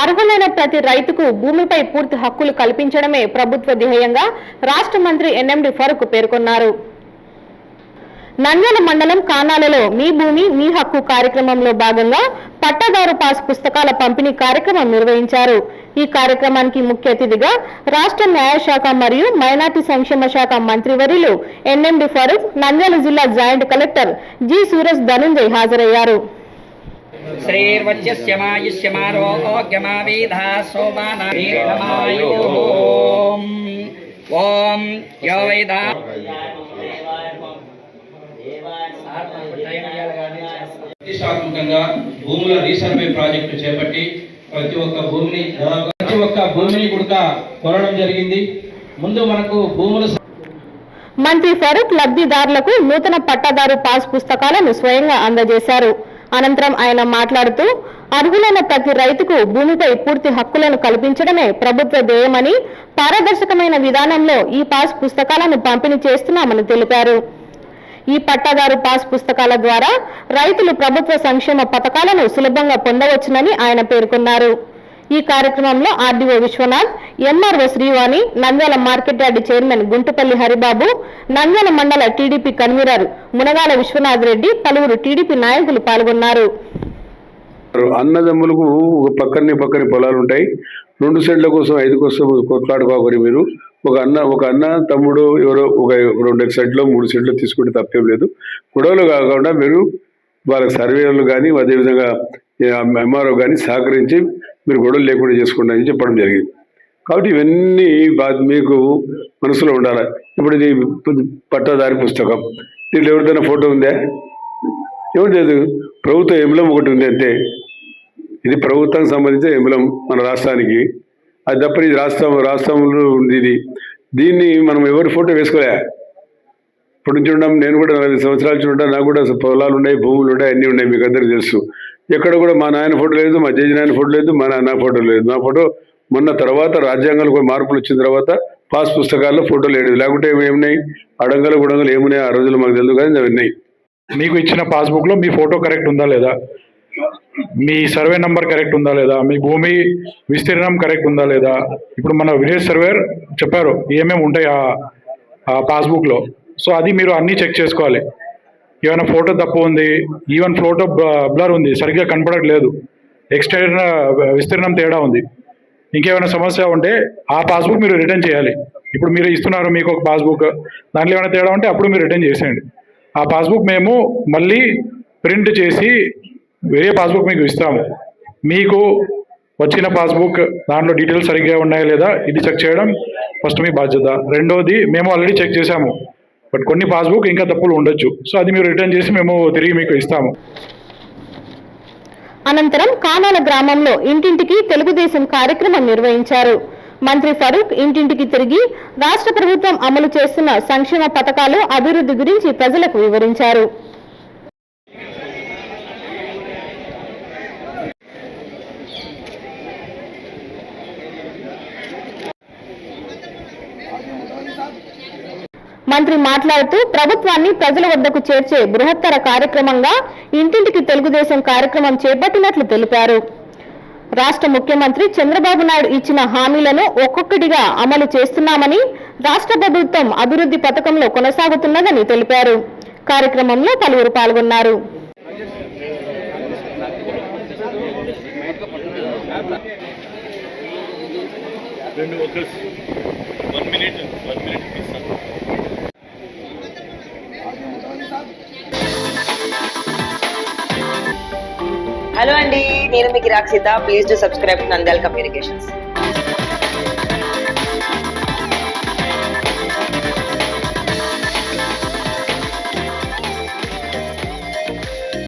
అర్హులైన ప్రతి రైతుకు భూమిపై పూర్తి హక్కులు కల్పించడమే ప్రభుత్వ ధ్యేయంగా రాష్ట్ర మంత్రి ఎన్ఎండి ఫరూక్ పేర్కొన్నారు. నంద్యాల మండలం కానాలలో మీ భూమి మీ హక్కు కార్యక్రమంలో భాగంగా పట్టాదారు పాస్ పుస్తకాల పంపిణీ కార్యక్రమం నిర్వహించారు. ఈ కార్యక్రమానికి ముఖ్య అతిథిగా రాష్ట్ర న్యాయశాఖ మరియు మైనార్టీ సంక్షేమ శాఖ మంత్రివర్యులు ఎన్ఎండి ఫరూక్, నంద్యాల జిల్లా joint collector G Suraj Dhanunjay హాజరయ్యారు. ప్రతిష్టాత్మకంగా భూముల రీసర్వే ప్రాజెక్టు చేపట్టి ప్రతి ఒక్క భూమిని కూడా కొనడం జరిగింది. ముందు మనకు భూములు మంత్రి ఫరూక్ లబ్ధిదారులకు నూతన పట్టాదారు పాస్ పుస్తకాలను స్వయంగా అందజేశారు. అనంతరం ఆయన మాట్లాడుతూ అర్హులైన ప్రతి రైతుకు భూమిపై పూర్తి హక్కులను కల్పించడమే ప్రభుత్వ ధ్యేయమని, పారదర్శకమైన విధానంలో ఈ పాస్ పుస్తకాలను పంపిణీ చేస్తున్నామని తెలిపారు. ఈ పట్టాదారు పాస్ పుస్తకాల ద్వారా రైతులు ప్రభుత్వ సంక్షేమ పథకాలను సులభంగా పొందవచ్చునని ఆయన పేర్కొన్నారు. ఈ కార్యక్రమంలో RDO Viswanath, MRO Srivani, Nandyal market yard chairman Guntupalli Haribabu, Nandyal mandal TDP convener Munagala Viswanath Reddy, పలువురు టీడీపీ నాయకులు పాల్గొన్నారు. అన్నదమ్ములకు పక్కనే పొలాలు ఉంటాయి. 2 సెంట్ల కోసం 5 కోసం కొట్లాడుకోకరి మీరు ఒక అన్న తమ్ముడు ఎవరో ఒక 2 సెంట్లు 3 సెంట్లు తీసుకుంటే తప్పేం లేదు. గొడవలు కాకుండా మీరు వాళ్ళకి సర్వేలు కానీ అదేవిధంగా ఎంఆర్ఓ కానీ సహకరించి మీరు గొడవలు లేకుండా చేసుకోండి అని చెప్పడం జరిగింది. కాబట్టి ఇవన్నీ మీకు మనసులో ఉండాలి. ఇప్పుడు ఇది పట్టాదారి పుస్తకం, దీంట్లో ఎవరిదైనా ఫోటో ఉందా? ఏమి లేదు. ప్రభుత్వ ఎంబ్లం ఒకటి ఉంది అంతే. ఇది ప్రభుత్వానికి సంబంధించిన ఎంబ్లం మన రాష్ట్రానికి. అది తప్ప ఇది రాష్ట్రంలో ఉంది. దీన్ని మనం ఎవరి ఫోటో వేసుకోలే. ఇప్పుడు నుంచి ఉన్నాం. నేను కూడా 40 సంవత్సరాల నుంచి ఉంటాను. నాకు కూడా పొలాలు ఉన్నాయి, భూములు ఉన్నాయి, అన్నీ ఉన్నాయి. మీకు అందరికీ తెలుసు. ఎక్కడ కూడా మా నాయన ఫోటో లేదు, మా జడ్జి నాయన ఫోటో లేదు, మా నాన్న ఫోటో లేదు. నా ఫోటో మొన్న తర్వాత రాజ్యాంగాలు కూడా మార్పులు వచ్చిన తర్వాత పాస్ పుస్తకాల్లో ఫోటో లేదు. లేకుంటే ఏమున్నాయి, అడంగలు గుడంగలు ఏమున్నాయి ఆ రోజులు మాకు తెలియదు, కానీ అవి ఉన్నాయి. మీకు ఇచ్చిన పాస్బుక్లో మీ ఫోటో కరెక్ట్ ఉందా లేదా, మీ సర్వే నంబర్ కరెక్ట్ ఉందా లేదా, మీ భూమి విస్తీర్ణం కరెక్ట్ ఉందా లేదా. ఇప్పుడు మన విలేజ్ సర్వేర్ చెప్పారు ఏమేమి ఉంటాయి ఆ పాస్బుక్లో. సో అది మీరు అన్నీ చెక్ చేసుకోవాలి. ఏమైనా ఫోటో తప్పు ఉంది, ఈవెన్ ఫోటో బ్లర్ ఉంది, సరిగ్గా కనపడట్లేదు, విస్తీర్ణం తేడా ఉంది, ఇంకేమైనా సమస్య ఉంటే ఆ పాస్బుక్ మీరు రిటర్న్ చేయాలి. ఇప్పుడు మీరు ఇస్తున్నారు మీకు ఒక పాస్బుక్, దాంట్లో ఏమైనా తేడా ఉంటే అప్పుడు మీరు రిటర్న్ చేసేయండి. ఆ పాస్బుక్ మేము మళ్ళీ ప్రింట్ చేసి వేరే పాస్బుక్ మీకు ఇస్తాము. మీకు వచ్చిన పాస్బుక్ దాంట్లో డీటెయిల్స్ సరిగ్గా ఉన్నాయా లేదా ఇది చెక్ చేయడం ఫస్ట్ మీ బాధ్యత. రెండోది, మేము ఆల్రెడీ చెక్ చేసాము, బట్ కొన్ని పాస్బుక్ ఇంకా తప్పులు ఉండొచ్చు. సో అది మీరు రిటర్న్ చేసి మేము తిరిగి మీకు ఇస్తాము. అనంతరం కానాల గ్రామంలో ఇంటింటికి తెలుగుదేశం కార్యక్రమం నిర్వహించారు. మంత్రి ఫరూక్ ఇంటింటికి తిరిగి రాష్ట్ర ప్రభుత్వం అమలు చేస్తున్న సంక్షేమ పథకాలు, అభివృద్ధి గురించి ప్రజలకు వివరించారు. మంత్రి మాట్లాడుతూ ప్రభుత్వాన్ని ప్రజల వద్దకు చేర్చే బృహత్తర కార్యక్రమంగా ఇంటింటికి తెలుగుదేశం కార్యక్రమం చేపట్టినట్లు తెలిపారు. రాష్ట్ర ముఖ్యమంత్రి చంద్రబాబు నాయుడు ఇచ్చిన హామీలను ఒక్కొక్కటిగా అమలు చేస్తున్నామని, రాష్ట్ర ప్రభుత్వం అభివృద్ధి పథకంలో కొనసాగుతున్నదని తెలిపారు. కార్యక్రమంలో పలువురు పాల్గొన్నారు. హలో అండి, నేను మీకు Rakshitha. Please do subscribe to Nandyal communications.